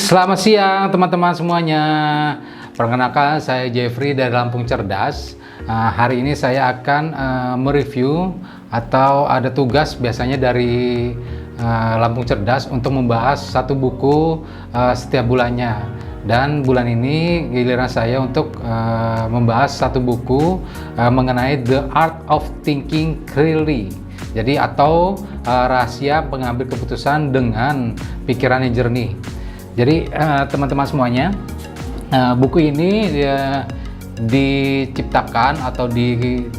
Selamat siang teman-teman semuanya. Perkenalkan, saya Jeffrey dari Lampung Cerdas. Hari ini saya akan mereview atau ada tugas biasanya dari Lampung Cerdas untuk membahas satu buku setiap bulannya. Dan bulan ini giliran saya untuk membahas satu buku mengenai The Art of Thinking Clearly. Jadi atau rahasia pengambil keputusan dengan pikiran yang jernih. Jadi teman-teman semuanya, buku ini diciptakan atau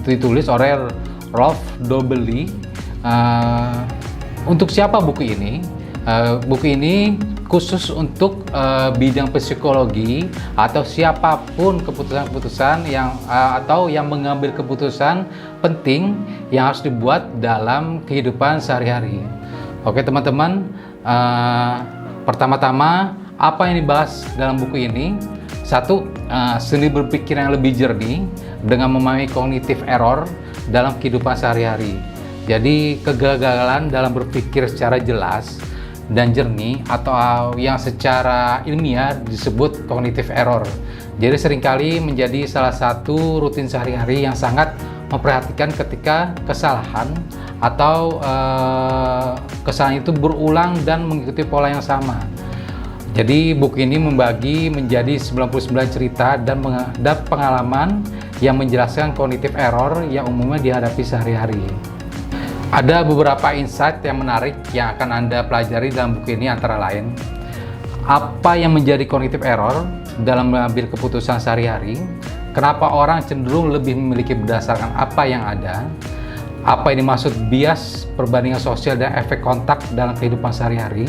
ditulis oleh Rolf Dobelli. Untuk siapa buku ini? Buku ini khusus untuk bidang psikologi atau siapapun keputusan-keputusan atau yang mengambil keputusan penting yang harus dibuat dalam kehidupan sehari-hari. Oke teman-teman. Pertama-tama, apa yang dibahas dalam buku ini? Satu, seni berpikir yang lebih jernih dengan memahami cognitive error dalam kehidupan sehari-hari. Jadi, kegagalan dalam berpikir secara jelas dan jernih atau yang secara ilmiah disebut cognitive error. Jadi, seringkali menjadi salah satu rutin sehari-hari yang sangat memperhatikan ketika kesalahan atau kesalahan itu berulang dan mengikuti pola yang sama. Jadi buku ini membagi menjadi 99 cerita dan pengalaman yang menjelaskan cognitive error yang umumnya dihadapi sehari-hari. Ada beberapa insight yang menarik yang akan Anda pelajari dalam buku ini, antara lain apa yang menjadi cognitive error dalam mengambil keputusan sehari-hari, kenapa orang cenderung lebih memiliki berdasarkan apa yang ada, apa yang dimaksud bias perbandingan sosial dan efek kontak dalam kehidupan sehari-hari,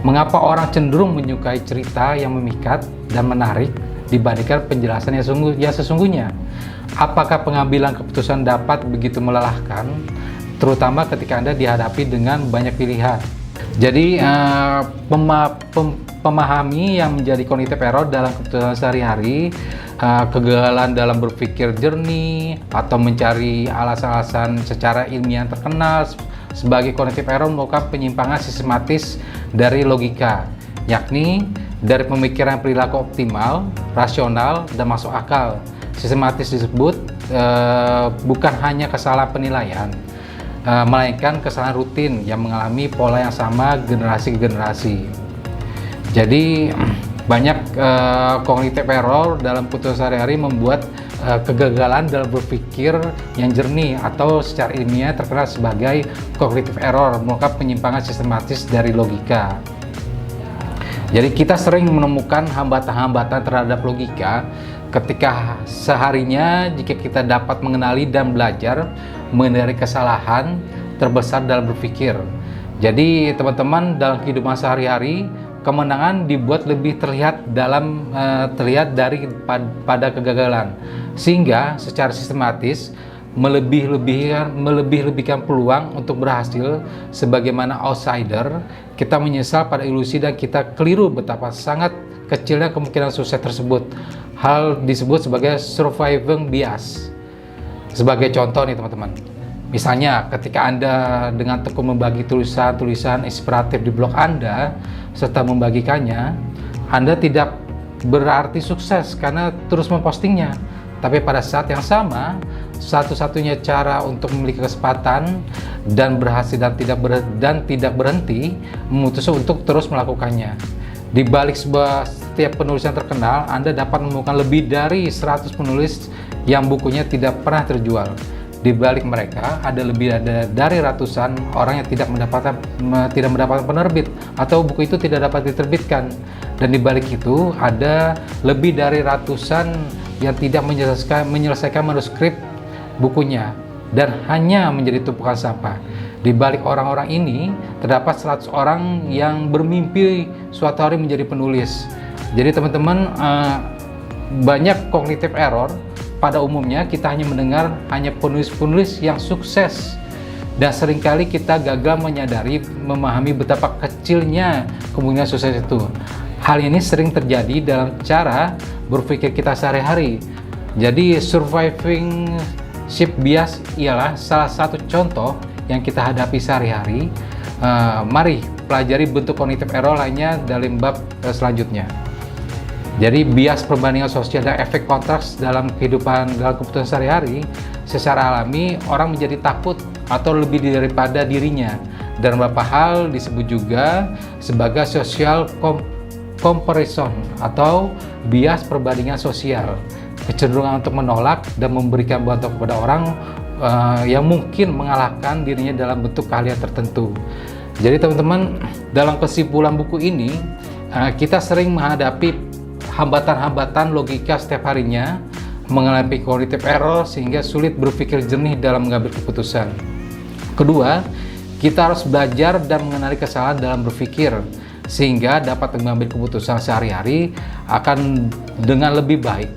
mengapa orang cenderung menyukai cerita yang memikat dan menarik dibandingkan penjelasan yang sesungguhnya, apakah pengambilan keputusan dapat begitu melelahkan, terutama ketika Anda dihadapi dengan banyak pilihan. Jadi memahami yang menjadi cognitive error dalam keputusan sehari-hari, kegagalan dalam berpikir jernih atau mencari alasan-alasan secara ilmiah terkenal sebagai cognitive error merupakan penyimpangan sistematis dari logika, yakni dari pemikiran perilaku optimal, rasional, dan masuk akal. Sistematis disebut bukan hanya kesalahan penilaian, melainkan kesalahan rutin yang mengalami pola yang sama generasi ke generasi. Jadi banyak cognitive error dalam keputusan sehari-hari membuat kegagalan dalam berpikir yang jernih atau secara ilmiah terkenal sebagai cognitive error merupakan penyimpangan sistematis dari logika. Jadi kita sering menemukan hambatan-hambatan terhadap logika ketika seharinya jika kita dapat mengenali dan belajar mengenai kesalahan terbesar dalam berpikir. Jadi teman-teman, dalam kehidupan sehari-hari kemenangan dibuat lebih terlihat pada kegagalan, sehingga secara sistematis melebih-lebihkan peluang untuk berhasil. Sebagaimana outsider, kita menyesal pada ilusi dan kita keliru betapa sangat kecilnya kemungkinan sukses tersebut. Hal disebut sebagai surviving bias. Sebagai contoh nih teman-teman, misalnya ketika Anda dengan tekun membagi tulisan-tulisan inspiratif di blog Anda serta membagikannya, Anda tidak berarti sukses karena terus mempostingnya. Tapi pada saat yang sama, satu-satunya cara untuk memiliki kesempatan dan berhasil dan tidak berhenti memutuskan untuk terus melakukannya. Di balik setiap penulis yang terkenal, Anda dapat menemukan lebih dari 100 penulis yang bukunya tidak pernah terjual. Di balik mereka ada lebih dari ratusan orang yang tidak mendapatkan penerbit atau buku itu tidak dapat diterbitkan. Dan di balik itu ada lebih dari ratusan yang tidak menyelesaikan manuskrip bukunya dan hanya menjadi tumpukan sampah. Di balik orang-orang ini terdapat 100 orang yang bermimpi suatu hari menjadi penulis. Jadi teman-teman, banyak cognitive error. Pada umumnya kita hanya mendengar hanya penulis-penulis yang sukses, dan seringkali kita gagal memahami betapa kecilnya kemungkinan sukses itu. Hal ini sering terjadi dalam cara berpikir kita sehari-hari. Jadi surviving bias ialah salah satu contoh yang kita hadapi sehari-hari. Mari pelajari bentuk cognitive error lainnya dalam bab selanjutnya. Jadi bias perbandingan sosial dan efek kontras dalam kehidupan dalam keputusan sehari-hari, secara alami orang menjadi takut atau lebih daripada dirinya. Dan beberapa hal disebut juga sebagai social comparison atau bias perbandingan sosial, kecenderungan untuk menolak dan memberikan bantuan kepada orang yang mungkin mengalahkan dirinya dalam bentuk keahlian tertentu. Jadi teman-teman, dalam kesimpulan buku ini kita sering menghadapi hambatan-hambatan logika setiap harinya, mengalami cognitive error sehingga sulit berpikir jernih dalam mengambil keputusan. Kedua, kita harus belajar dan mengenali kesalahan dalam berpikir sehingga dapat mengambil keputusan sehari-hari akan dengan lebih baik.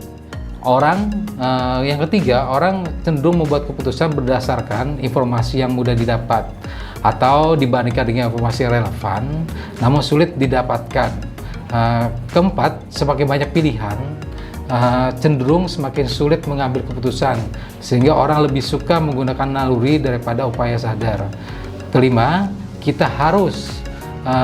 Yang ketiga, orang cenderung membuat keputusan berdasarkan informasi yang mudah didapat atau dibandingkan dengan informasi yang relevan namun sulit didapatkan. Keempat, semakin banyak pilihan, cenderung semakin sulit mengambil keputusan, sehingga orang lebih suka menggunakan naluri daripada upaya sadar. Kelima, kita harus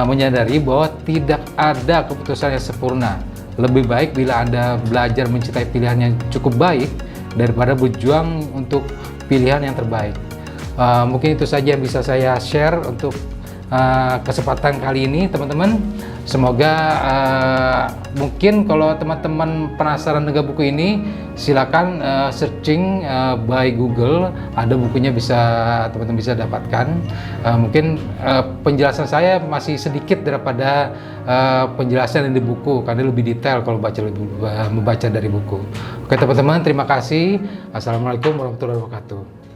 menyadari bahwa tidak ada keputusan yang sempurna. Lebih baik bila Anda belajar mencintai pilihan yang cukup baik daripada berjuang untuk pilihan yang terbaik. Mungkin itu saja yang bisa saya share untuk kesempatan kali ini, teman-teman. Semoga mungkin kalau teman-teman penasaran dengan buku ini, silakan searching by Google, ada bukunya, bisa teman-teman bisa dapatkan. Mungkin penjelasan saya masih sedikit daripada penjelasan yang di buku, karena lebih detail kalau membaca dari buku. Oke teman-teman, terima kasih. Assalamualaikum warahmatullahi wabarakatuh.